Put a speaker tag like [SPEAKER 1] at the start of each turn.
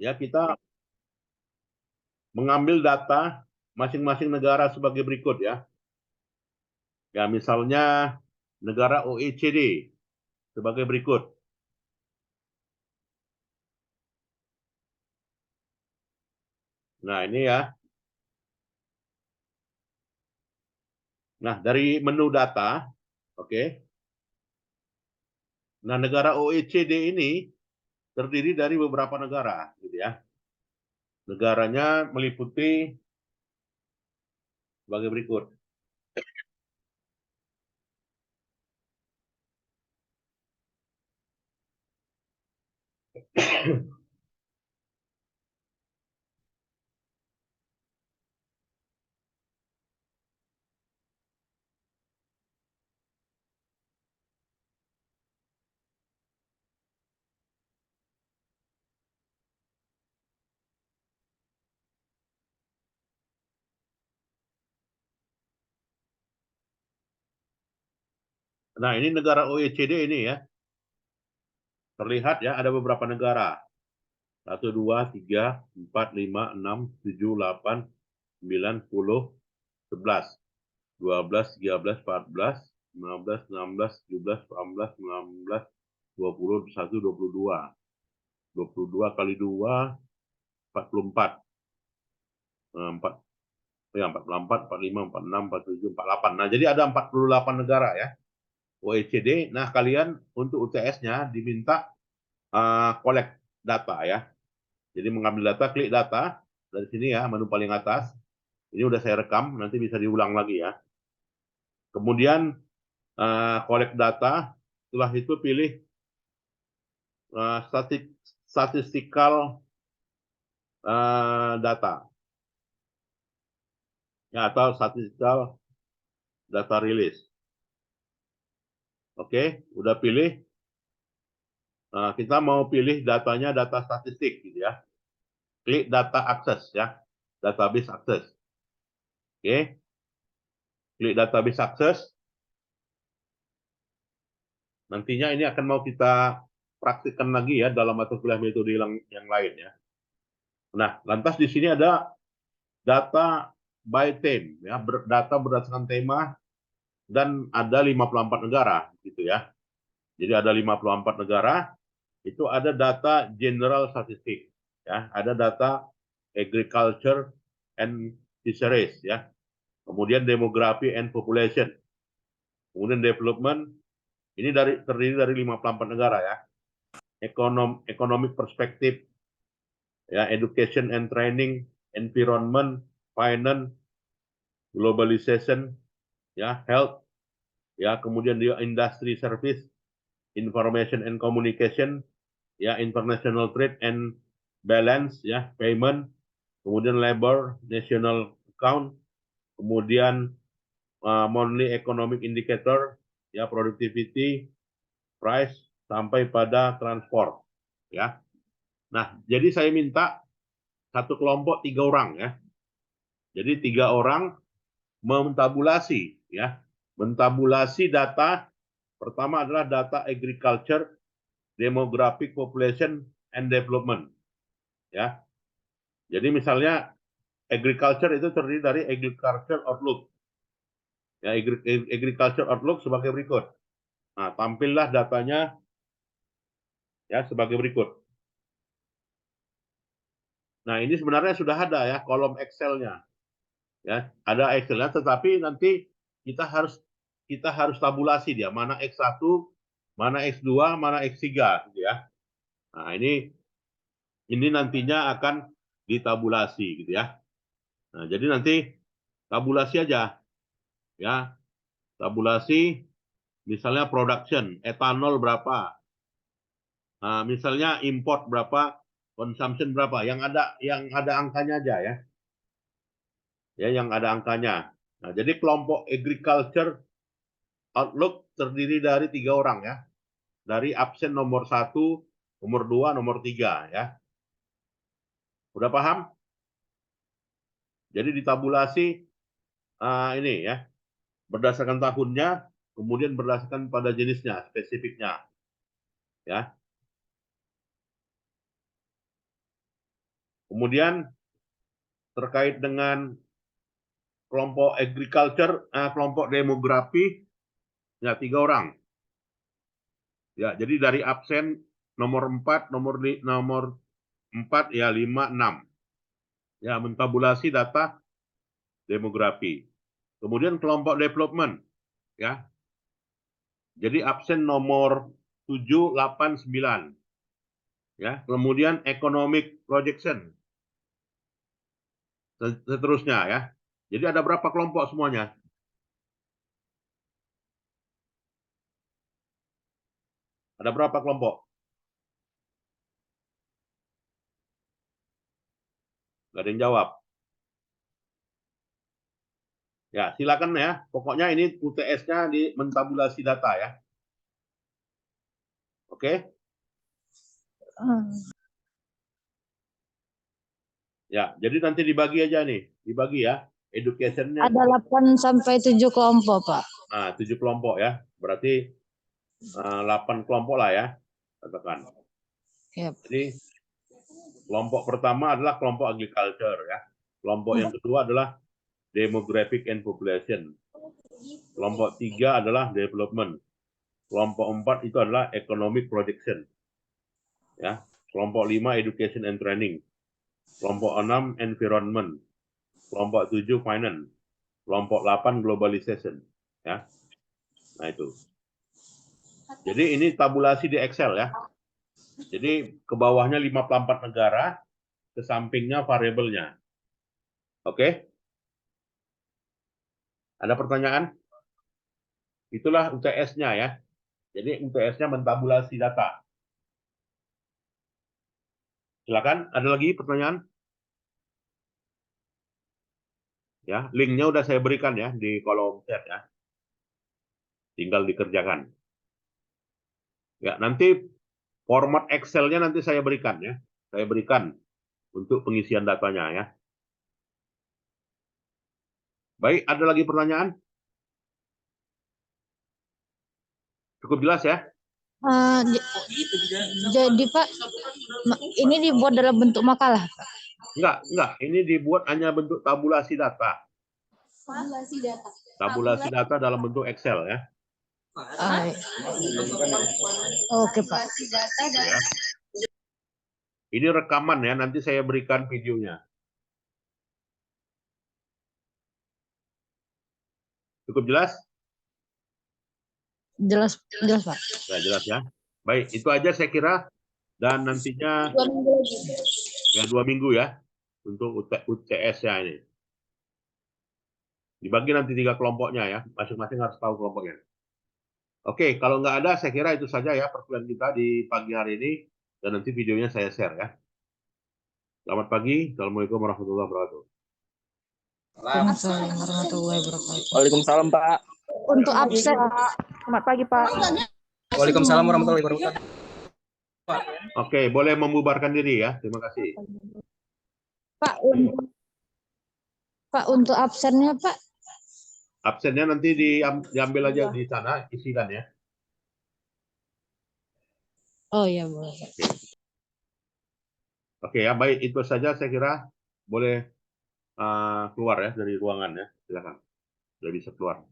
[SPEAKER 1] Ya, kita mengambil data masing-masing negara sebagai berikut ya. Ya, misalnya negara OECD sebagai berikut. Nah, ini ya. Nah, dari menu data, oke. Nah, negara OECD ini terdiri dari beberapa negara, gitu ya. Negaranya meliputi sebagai berikut. Nah, ini negara OECD ini ya. Terlihat ya, ada beberapa negara. 1, 2, 3, 4, 5, 6, 7, 8, 9, 10, 11, 12, 13, 14, 15, 16, 17, 18, 19, 20, 21, 22. 22 kali 2, 44. 4, ya 44, 45, 46, 47, 48. Nah, jadi ada 48 negara ya. OECD. Nah, kalian untuk UTS-nya diminta collect data ya. Jadi mengambil data, klik data dari sini ya, menu paling atas. Ini udah saya rekam, nanti bisa diulang lagi ya. Kemudian collect data, setelah itu pilih statistical data ya, atau statistical data release. Oke, udah pilih. Kita mau pilih datanya data statistik gitu ya. Klik data access ya, database access. Oke, klik database access. Nantinya ini akan mau kita praktikkan lagi ya dalam mata kuliah metode yang lain ya. Nah, lantas di sini ada data by theme ya, data berdasarkan tema dan ada 54 negara gitu ya. Jadi ada 54 negara, itu ada data general statistik ya, ada data agriculture and fisheries ya. Kemudian demografi and population. Kemudian development, ini terdiri dari 54 negara ya. Economic perspective ya, education and training, environment, finance, globalization, ya, health, ya, kemudian dia industry service, information and communication, ya, international trade and balance, ya, payment, kemudian labor, national account, kemudian monthly economic indicator, ya, productivity, price, sampai pada transport, ya. Nah, jadi saya minta satu kelompok 3 orang ya. Jadi 3 orang mentabulasi ya, mentabulasi data. Pertama adalah data agriculture, demographic, population and development ya. Jadi misalnya agriculture itu terdiri dari agriculture outlook ya, agriculture outlook sebagai berikut. Nah, tampillah datanya ya sebagai berikut. Nah, ini sebenarnya sudah ada ya kolom Excel-nya ya, ada Excel-nya, tetapi nanti kita harus tabulasi dia, mana X1, mana X2, mana X3 gitu ya. Nah, ini nantinya akan ditabulasi gitu ya. Nah, jadi nanti tabulasi aja ya. Tabulasi misalnya production, etanol berapa. Nah, misalnya import berapa, consumption berapa, yang ada angkanya aja ya. Ya, yang ada angkanya. Nah, jadi kelompok agriculture outlook terdiri dari 3 orang ya. Dari absen nomor 1, nomor 2, nomor 3 ya. Udah paham? Jadi ditabulasi ini ya, berdasarkan tahunnya, kemudian berdasarkan pada jenisnya, spesifiknya ya. Kemudian terkait dengan kelompok agriculture, kelompok demografi, ya 3 orang. Ya, jadi dari absen nomor 4, nomor 4 ya 5, 6. Ya, mentabulasi data demografi. Kemudian kelompok development, ya. Jadi absen nomor 7, 8, 9. Ya, kemudian economic projection. Seterusnya ya. Jadi ada berapa kelompok semuanya? Ada berapa kelompok? Gak ada yang jawab. Ya, silakan ya. Pokoknya ini UTS-nya di mentabulasi data ya. Oke? Ya, jadi nanti dibagi aja nih. Dibagi ya. Education-nya.
[SPEAKER 2] Ada 8 sampai 7 kelompok, Pak.
[SPEAKER 1] Nah, 7 kelompok ya. Berarti 8 kelompok lah ya. Katakan.
[SPEAKER 2] Yep.
[SPEAKER 1] Jadi kelompok pertama adalah kelompok agriculture ya. Kelompok yang kedua adalah demographic and population. Kelompok 3 adalah development. Kelompok 4 itu adalah economic projection. Ya. Kelompok 5 education and training. Kelompok 6 environment. Kelompok 7 finance. Kelompok 8 globalization. Ya. Nah itu. Jadi ini tabulasi di Excel ya. Jadi ke bawahnya 54 negara, ke sampingnya variabelnya. Oke? Ada pertanyaan? Itulah UTS-nya ya. Jadi UTS-nya mentabulasi data. Silakan, ada lagi pertanyaan? Ya, linknya udah saya berikan ya di kolom chat ya. Tinggal dikerjakan. Ya, nanti format Excel-nya nanti saya berikan ya. Saya berikan untuk pengisian datanya ya. Baik, ada lagi pertanyaan? Cukup jelas ya?
[SPEAKER 2] Jadi Pak, ini dibuat dalam bentuk makalah, Pak?
[SPEAKER 1] Enggak. Ini dibuat hanya bentuk tabulasi data.
[SPEAKER 3] Tabulasi data.
[SPEAKER 1] Tabulasi data dalam bentuk Excel ya.
[SPEAKER 2] Oke, Pak.
[SPEAKER 1] Ya. Ini rekaman ya, nanti saya berikan videonya. Cukup jelas?
[SPEAKER 2] Jelas Pak.
[SPEAKER 1] Ya, jelas ya. Baik, itu aja saya kira. Dan nantinya
[SPEAKER 3] 2 minggu lagi.
[SPEAKER 1] ya 2 minggu ya untuk UTS-nya ini. Dibagi nanti 3 kelompoknya ya, masing-masing harus tahu kelompoknya. Oke, kalau nggak ada, saya kira itu saja ya perkuliahan kita di pagi hari ini. Dan nanti videonya saya share ya. Selamat pagi. Assalamualaikum warahmatullahi wabarakatuh.
[SPEAKER 2] Waalaikumsalam warahmatullahi wabarakatuh.
[SPEAKER 4] Waalaikumsalam, Pak.
[SPEAKER 2] Untuk absen,
[SPEAKER 5] Selamat pagi, Pak.
[SPEAKER 4] Waalaikumsalam warahmatullahi wabarakatuh.
[SPEAKER 1] Oke, boleh membubarkan diri ya. Terima kasih.
[SPEAKER 2] Pak, untuk absennya, Pak?
[SPEAKER 1] Absennya nanti diambil aja di sana, isikan ya.
[SPEAKER 2] Oh iya, boleh.
[SPEAKER 1] Oke ya, baik. Itu saja saya kira boleh keluar ya dari ruangan ya. Silakan. Sudah bisa keluar.